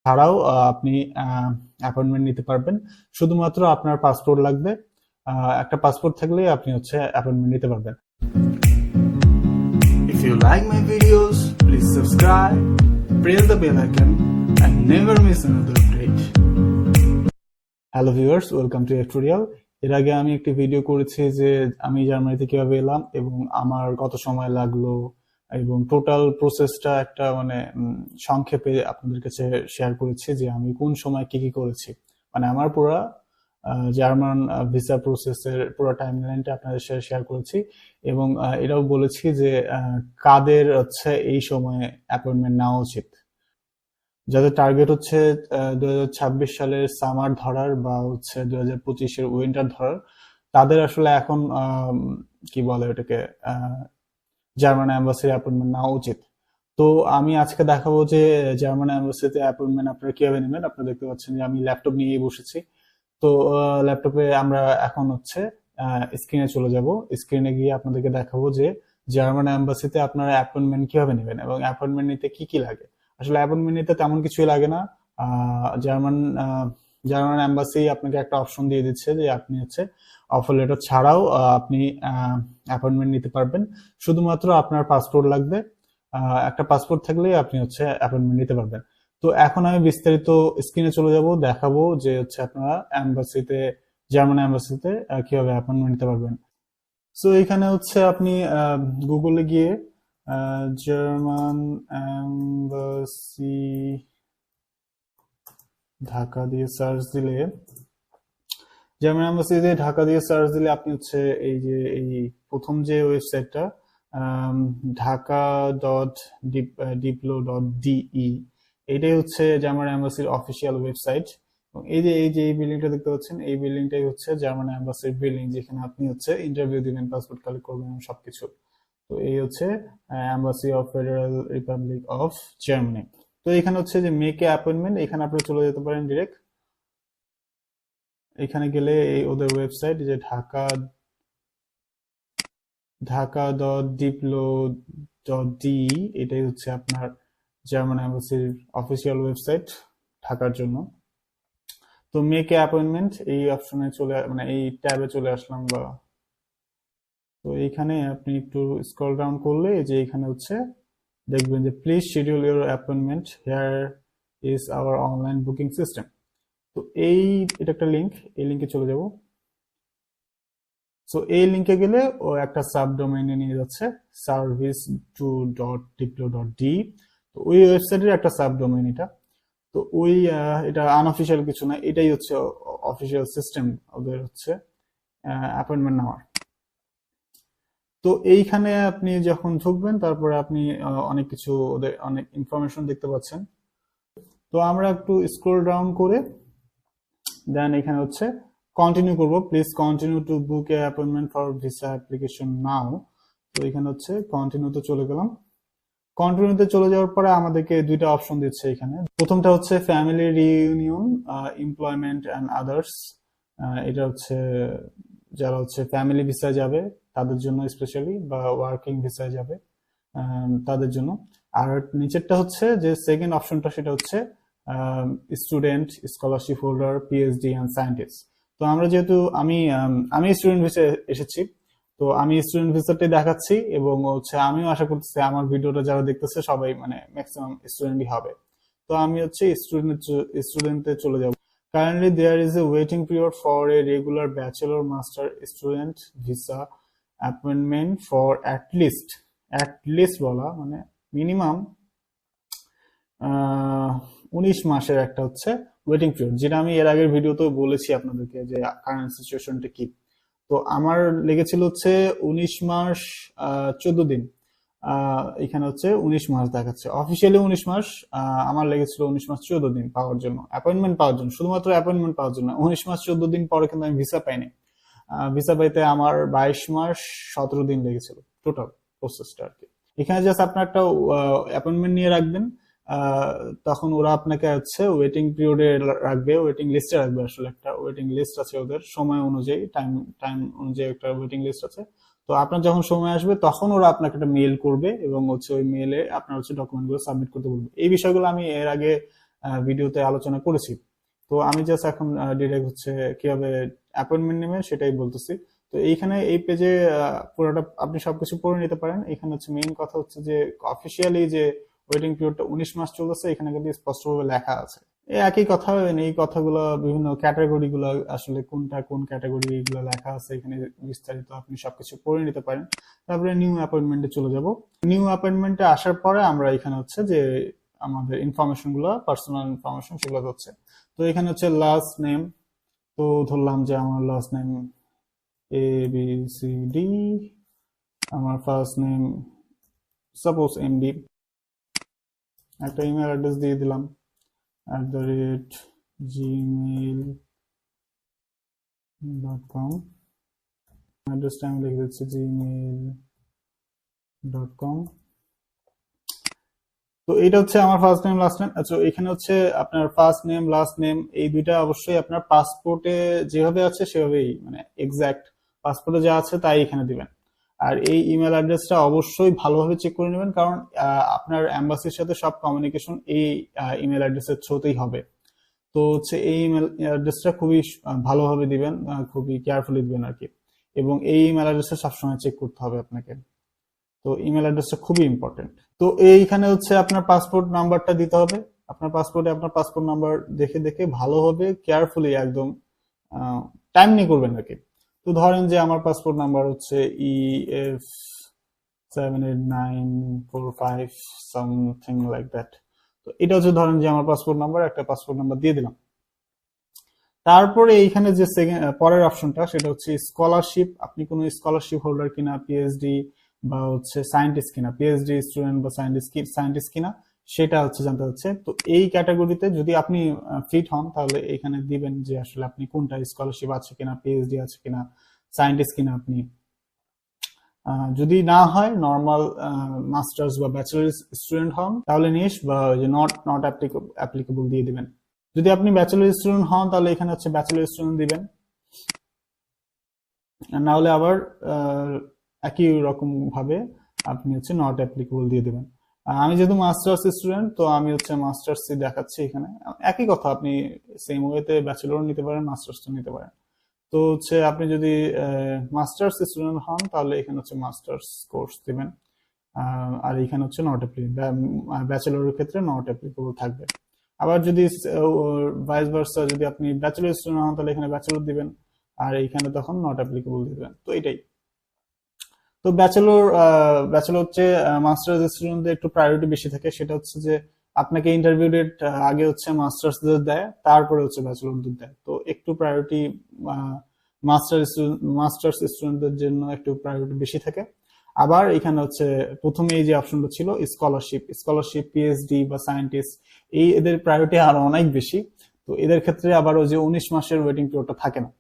ছাড়াও আপনি অ্যাপয়েন্টমেন্ট নিতে পারবেন। শুধুমাত্র আপনার পাসপোর্ট লাগবে। একটা পাসপোর্ট থাকলেই আপনি অ্যাপয়েন্টমেন্ট নিতে পারবেন। If you like my videos, please subscribe, press the bell icon and never miss another update. Hello viewers, welcome to tutorial. এর আগে আমি একটি ভিডিও করেছি যে আমি জার্মানিতে কিভাবে এলাম এবং আমার কত সময় লাগলো এবং টোটাল প্রসেসটা একটা সংক্ষেপে আপনাদের কাছে শেয়ার করেছি যে আমি কোন সময় কি কি করেছি। আমার পুরো জার্মান ভিসা প্রসেসের পুরো টাইমলাইনটা আপনাদের সাথে শেয়ার করেছি এবং এটাও বলেছি যে কাদের এই সময়ে অ্যাপয়েন্টমেন্ট নেওয়া উচিত। যাদের টার্গেট 2026 সালের সামার ধরার বা 2025-এর উইন্টার ধরার, তাদের আসলে এখন কি বলে ওটাকে জার্মান এম্বাসির অ্যাপয়েন্টমেন্ট নেওয়া উচিত। তো আমি আজকে দেখাবো যে জার্মান এম্বাসিতে অ্যাপয়েন্টমেন্ট আপনারা কিভাবে নেবেন। আপনারা দেখতে পাচ্ছেন যে আমি ল্যাপটপ নিয়েই বসেছি। তো ল্যাপটপে আমরা এখন স্ক্রিনে চলে যাব। স্ক্রিনে গিয়ে আপনাদেরকে দেখাবো যে জার্মান এম্বাসিতে আপনারা অ্যাপয়েন্টমেন্ট কিভাবে নেবেন এবং অ্যাপয়েন্টমেন্ট নিতে কি কি লাগে। আসলে অ্যাপয়েন্টমেন্ট নিতে তেমন কিছুই লাগে না। জার্মান এম্বাসি আপনাকে একটা অপশন দিয়ে দিচ্ছে যে আপনি অফার লেটার ছাড়াও আপনি অ্যাপয়েন্টমেন্ট নিতে পারবেন। শুধুমাত্র আপনার পাসপোর্ট লাগবে। একটা পাসপোর্ট থাকলেই আপনি অ্যাপয়েন্টমেন্ট নিতে পারবেন। তো এখন আমি বিস্তারিত স্ক্রিনে চলে যাব, দেখাবো যে আপনারা জার্মান এম্বাসিতে কিভাবে অ্যাপয়েন্টমেন্ট নিতে পারবেন। সো এখানে আপনি গুগলে গিয়ে জার্মান এম্বাসি ঢাকা দিয়ে সার্চ দিলে আপনি এই প্রথম যে ওয়েবসাইটটা ঢাকা.diplo.de, এটাই জার্মান এম্বাসির অফিসিয়াল ওয়েবসাইট। এবং এই বিল্ডিংটা দেখতে পাচ্ছেন, এই বিল্ডিংটাই জার্মান এম্বাসির বিল্ডিং, যেখানে আপনি ইন্টারভিউ দিবেন, পাসপোর্ট কালেক্ট করবেন সবকিছু। তো এই embassy of federal Republic of Germany. তো এখানে যে মেক এ অ্যাপয়েন্টমেন্ট, এখানে আপনি চলে যেতে পারেন ডিরেক্ট। এখানে গেলে ওদের ওয়েবসাইট যে ঢাকা.diplo.de, এটাই আপনার জার্মান এম্বাসির অফিসিয়াল ওয়েবসাইট ঢাকার জন্য। তো মেক এ অ্যাপয়েন্টমেন্ট এই অপশনে এই ট্যাবে চলে আসলাম। তো এইখানে আপনি একটু স্ক্রল ডাউন করলে যে এখানে দেখবেন যে please schedule your appointment, here is our online booking system. তো এটা একটা লিঙ্ক, এই লিঙ্কে চলে যাব। সো এই লিঙ্কে গেলে ও একটা সাবডোমেইনে নিয়ে যাচ্ছে, service2.diplo.de। তো ওই ওয়েবসাইটের একটা সাবডোমেইন এটা। তো এটা আনঅফিশিয়াল কিছু না, এটাই অফিশিয়াল সিস্টেম ওদের অ্যাপয়েন্টমেন্ট নেওয়ার। তো এইখানে আপনি যখন ঢুকবেন, তারপরে আপনি অনেক কিছু ওদের অনেক ইনফরমেশন দেখতে পাচ্ছেন। তো আমরা একটু স্ক্রল ডাউন করে দেন এখানে কন্টিনিউ করব। Please continue to book a appointment for visa application now. তো এখানে কন্টিনিউতে চলে গেলাম। কন্টিনিউতে চলে যাওয়ার পরে আমাদেরকে দুইটা অপশন দিচ্ছে এখানে। প্রথমটা family reunion, employment and others. এটা যারা ফ্যামিলি ভিসা যাবে তাদের জন্য স্পেশালি, বা ওয়ার্কিং ভিসায় যাবে তাদের জন্য। আর নিচেরটা যে সেকেন্ড অপশনটা, সেটা student, scholarship holder, PhD and scientist. তো আমরা যেহেতু আমি স্টুডেন্ট ভিসা এসেছি, তো আমি স্টুডেন্ট ভিসাটাই দেখাচ্ছি এবং আমিও আশা করতেছি আমার ভিডিওটা যারা দেখতেছে সবাই ম্যাক্সিমাম স্টুডেন্টই হবে। তো আমি স্টুডেন্টে চলে যাব। Currently, there is a waiting period for a regular bachelor, master student visa appointment for at least বলা মিনিমাম 19 মাসের একটা ওয়েটিং পিরিয়ড, যেটা আমি এর আগের ভিডিওতেও বলেছি আপনাদেরকে যে কারেন্ট সিচুয়েশনটা কি। তো আমার লেগেছিল 19 মাস 14 দিন। এখানে 19 মাস দেখাচ্ছে, অফিসিয়ালি 19 মাস। আমার লেগেছিল 19 মাস 14 দিন পাওয়ার জন্য, অ্যাপয়েন্টমেন্ট পাওয়ার জন্য, শুধুমাত্র অ্যাপয়েন্টমেন্ট পাওয়ার জন্য। 19 মাস 14 দিন পরে কিন্তু আমি ভিসা পাইনি। ভিসা পাইতে আমার 22 মাস 17 দিন লেগেছিল টোটাল প্রসেসটা আর কি। এখানে জাস্ট আপনার একটা অ্যাপয়েন্টমেন্ট নিয়ে রাখবেন, তখন ওরা আপনাকে ওয়েটিং পিরিয়ডে রাখবে, ওয়েটিং লিস্টে রাখবে। আসলে একটা ওয়েটিং লিস্ট আছে ওদের, সময় অনুযায়ী টাইম অনুযায়ী একটা ওয়েটিং লিস্ট আছে। তো আপনার যখন সময় আসবে তখন ওরা আপনাকে একটা মেল করবে এবং ওই মেলে আপনার ডকুমেন্টগুলো সাবমিট করতে বলবে। এই বিষয়গুলো আমি এর আগে ভিডিওতে আলোচনা করেছি। তো আমি জাস্ট এখন ডিরেক্ট হচ্ছে কিভাবে অ্যাপয়েন্টমেন্ট নেবেন সেটাই বলতেছি। তো এইখানে এই পেজে পুরোটা আপনি সবকিছু পড়ে নিতে পারেন। এখানে হচ্ছে মেইন কথা হচ্ছে যে অফিসিয়ালি যে ওয়েটিং পিরিয়ডটা 19 মাস চলতেছে, এখানে কিন্তু স্পষ্টভাবে লেখা আছে। এই একই কথা, এই কথাগুলো বিভিন্ন ক্যাটাগরি গুলো আসলে কোনটা কোন ক্যাটাগরি এগুলো লেখা আছে এখানে বিস্তারিত আপনি সবকিছু পড়ে নিতে পারেন। তারপরে নিউ অ্যাপয়েন্টমেন্টে চলে যাব। নিউ অ্যাপয়েন্টমেন্টে আসার পরে আমরা এখানে হচ্ছে যে আমাদের ইনফরমেশন গুলো, পার্সোনাল ইনফরমেশন সেগুলো হচ্ছে। তো এখানে হচ্ছে লাস্ট নেম। তো ধরলাম যে আমার লাস্ট নেম ABCD, আমার ফার্স্ট নেম সাপোজ MB, একটা ইমেল অ্যাড্রেস দিয়ে দিলাম @gmail.com, অ্যাড্রেসটা আমি লিখে দিচ্ছি gmail.com। তো এটা হচ্ছে আমার ফার্স্ট নেম লাস্ট নেম। আচ্ছা, এখানে হচ্ছে আপনার ফার্স্ট নেম লাস্ট নেম এই দুইটা অবশ্যই আপনার পাসপোর্টে যেভাবে আছে সেভাবেই, মানে এক্সাক্ট পাসপোর্টে যা আছে তাই এখানে দিবেন। আর এই ইমেল অ্যাড্রেসটা অবশ্যই ভালোভাবে চেক করে নেবেন, কারণ আপনার এম্বাসির সাথে সব কমিউনিকেশন এই ইমেল অ্যাড্রেসের থ্রুতেই হবে। তো হচ্ছে এই ইমেল অ্যাড্রেসটা খুবই ভালোভাবে দিবেন, খুবই কেয়ারফুলি দিবেন আর কি। এবং এই ইমেল অ্যাড্রেসটা সবসময় চেক করতে হবে আপনাকে। তো ইমেল অ্যাড্রেসটা খুবই ইম্পর্টেন্ট। তো এইখানে হচ্ছে আপনার পাসপোর্ট নাম্বারটা দিতে হবে। আপনার পাসপোর্টে আপনার পাসপোর্ট নাম্বার দেখে দেখে ভালোভাবে কেয়ারফুলি একদম টাইম নিয়ে করবেন আর কি। তো ধরেন যে আমার পাসপোর্ট নাম্বার হচ্ছে EF78945 সামথিং লাইক দ্যাট। তো এটা হচ্ছে ধরেন যে আমার পাসপোর্ট নাম্বার, একটা পাসপোর্ট নাম্বার দিয়ে দিলাম। তারপরে এইখানে যে পরের অপশনটা সেটা হচ্ছে স্কলারশিপ। আপনি কোনো স্কলারশিপ হোল্ডার কিনা, পিএইচডি বা হচ্ছে সায়েন্টিস্ট কিনা, পিএইচডি স্টুডেন্ট বা সায়েন্টিস্ট কিনা সেটা হচ্ছে জানতে হচ্ছে। তো এই ক্যাটাগরিতে যদি আপনি ফিট হন তাহলে এখানে দিবেন যে আসলে আপনি কোনটা, স্কলারশিপ আছে কিনা, পিএইচডি আছে কিনা, সায়েন্টিস্ট কিনা আপনি। যদি না হয় নর্মাল মাস্টার্স বা ব্যাচেলার স্টুডেন্ট হন তাহলে নিস, বা নট অ্যাপ্লিকেবল দিয়ে দিবেন। যদি আপনি ব্যাচেলার স্টুডেন্ট হন তাহলে এখানে হচ্ছে ব্যাচেলার স্টুডেন্ট দিবেন, না হলে আবার একই রকম ভাবে আপনি হচ্ছে নট অ্যাপ্লিকেবল দিয়ে দিবেন। আমি যেহেতু মাস্টার্স স্টুডেন্ট তো আমি হচ্ছে মাস্টার্স দেখাচ্ছি এখানে। একই কথা, আপনি সেম ওয়েতে ব্যাচেলর নিতে পারেন, মাস্টার্স নিতে পারেন। তো হচ্ছে আপনি যদি মাস্টার্স স্টুডেন্ট হন তাহলে এখানে হচ্ছে মাস্টার্স কোর্স দিবেন, আর এখানে হচ্ছে নট অ্যাপ্লিকেবল, ব্যাচেলরের ক্ষেত্রে নট অ্যাপ্লিকেবল থাকবে। আবার যদি ভাইস ভার্সা, যদি আপনি ব্যাচেলর স্টুডেন্ট হন তাহলে এখানে ব্যাচেলর দিবেন, আর এইখানে তখন নট অ্যাপ্লিকেবল দিবেন। তো এটাই। তো ব্যাচেলর হচ্ছে মাস্টার্স স্টুডেন্টদের একটু প্রায়োরিটি বেশি থাকে, সেটা হচ্ছে যে আপনাকে ইন্টারভিউ ডেট আগে হচ্ছে মাস্টার্সদের দেয়, তারপরে হচ্ছে ব্যাচেলরদের দেয়। তো একটু প্রায়োরিটি মাস্টার্স স্টুডেন্টদের জন্য একটু প্রায়োরিটি বেশি থাকে। আবার এখানে হচ্ছে প্রথমে এই যে অপশনটা ছিল স্কলারশিপ, পিএইচডি বা সায়েন্টিস্ট, এদের প্রায়োরিটি আরো অনেক বেশি। তো এদের ক্ষেত্রে আবার ওই যে 19 মাসের ওয়েটিং পিরিয়ডটা থাকে না।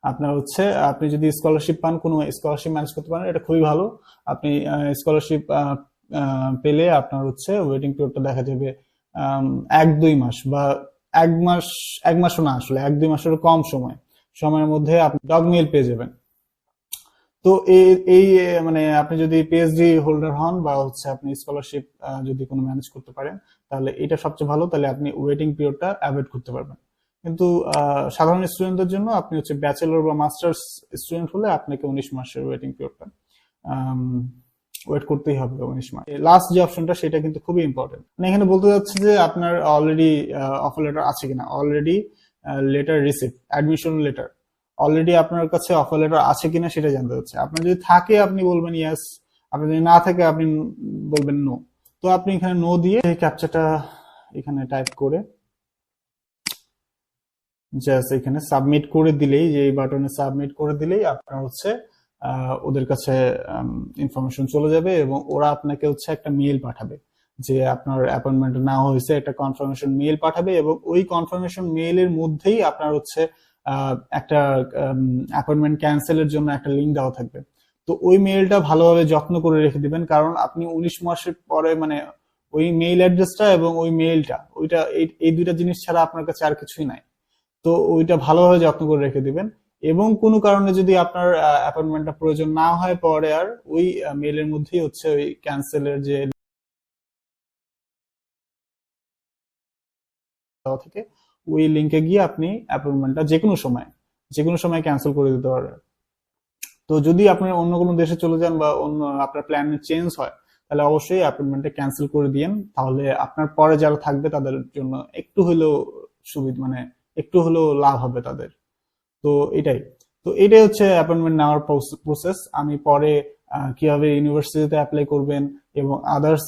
আপনার হচ্ছে আপনি যদি স্কলারশিপ পান, কোনো স্কলারশিপ ম্যানেজ করতে পারেন, এটা খুবই ভালো। আপনি স্কলারশিপ পেলে আপনার হচ্ছে ওয়েটিং পিরিয়ডটা দেখা যাবে 1-2 মাস, বা এক মাসও না, আসলে 1-2 মাসেরও কম সময়ের মধ্যে আপনি ডগ মেইল পেয়ে যাবেন। তো এই মানে আপনি যদি পিএইচডি হোল্ডার হন বা হচ্ছে আপনি স্কলারশিপ যদি কোনো ম্যানেজ করতে পারেন তাহলে এটা সবচেয়ে ভালো, তাহলে আপনি ওয়েটিং পিরিয়ডটা অ্যাভয়েড করতে পারবেন। কিন্তু সাধারণ স্টুডেন্টদের জন্য আপনি হচ্ছে ব্যাচেলর বা মাস্টার্স স্টুডেন্ট হলে আপনাকে 19 মাসের ওয়েটিং পিরিয়ডটা ওয়েট করতেই হবে। 19 মাস লাস্ট যে অপশনটা সেটা কিন্তু খুবই ইম্পর্টেন্ট। মানে এখানে বলতে যাচ্ছে যে আপনার অলরেডি অফার লেটার আছে কিনা, already letter receive, admission letter already আপনার কাছে অফার লেটার আছে কিনা সেটা জানতে হচ্ছে। আপনার যদি থাকে আপনি বলবেন ইয়েস, আপনার যদি না থাকে আপনি বলবেন নো। তো আপনি এখানে নো দিয়ে এই ক্যাপচাটা এখানে টাইপ করে জাস্ট এখানে সাবমিট করে দিলেই, যে এই বাটনে সাবমিট করে দিলেই আপনার হচ্ছে ওদের কাছে ইনফরমেশন চলে যাবে এবং ওরা আপনাকে হচ্ছে একটা মেইল পাঠাবে যে আপনার অ্যাপয়েন্টমেন্ট না হয়েছে, একটা কনফার্মেশন মেইল পাঠাবে এবং ওই কনফার্মেশন মেইলের মধ্যেই আপনার হচ্ছে একটা অ্যাপয়েন্টমেন্ট ক্যান্সেলের জন্য একটা লিঙ্ক দেওয়া থাকবে। তো ওই মেইলটা ভালোভাবে যত্ন করে রেখে দিবেন, কারণ আপনি 19 মাসের পরে মানে ওই মেইল অ্যাড্রেসটা এবং ওই মেইলটা, ওইটা এই দুইটা জিনিস ছাড়া আপনার কাছে আর কিছুই নাই। তো ওইটা ভালোভাবে যত্ন করে রেখে দিবেন, এবং কোনো কারণে যদি আপনার অ্যাপয়েন্টমেন্টটা প্রয়োজন না হয় পরে আর, ওই মেইলের মধ্যেই হচ্ছে ওই ক্যান্সেলের যে দেওয়া থেকে ওই লিঙ্কে গিয়ে আপনি অ্যাপয়েন্টমেন্টটা যে কোনো সময় ক্যান্সেল করে দিতে পারবেন। তো যদি আপনি অন্য কোনো দেশে চলে যান বা অন্য আপনার প্ল্যান চেঞ্জ হয়, তাহলে অবশ্যই অ্যাপয়েন্টমেন্টটা ক্যান্সেল করে দিয়েন। তাহলে আপনার পরে যারা থাকবে তাদের জন্য একটু হলেও সুবিধা, মানে একটু হলেও লাভ হবে তাদের। তো এটাই তো এটাই হচ্ছে অ্যাপয়েন্টমেন্ট নেওয়ার প্রসেস। আমি পরে কিভাবে ইউনিভার্সিটিতে অ্যাপ্লাই করবেন এবং আদার্স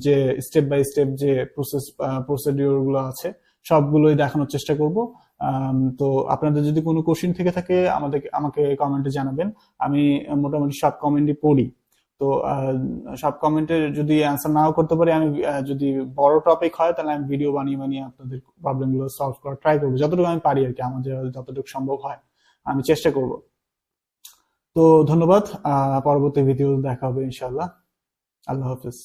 যে স্টেপ বাই স্টেপ যে প্রসিডিওর গুলো আছে সবগুলোই দেখানোর চেষ্টা করব। তো আপনাদের যদি কোনো কোশ্চেন থেকে থাকে আমাকে কমেন্টে জানাবেন। আমি মোটামুটি সব কমেন্টই পড়ি। তো সব কমেন্টের যদি অ্যান্সার নাও করতে পারি, আমি যদি বড় টপিক হয় তাহলে আমি ভিডিও বানিয়ে বানিয়ে আপনাদের প্রবলেম গুলো সলভ করার ট্রাই করবো, যতটুকু আমি পারি আর কি, আমার যতটুকু সম্ভব হয় আমি চেষ্টা করব। তো ধন্যবাদ, পরবর্তী ভিডিও দেখা হবে ইনশাআল্লাহ। আল্লাহ হাফিজ।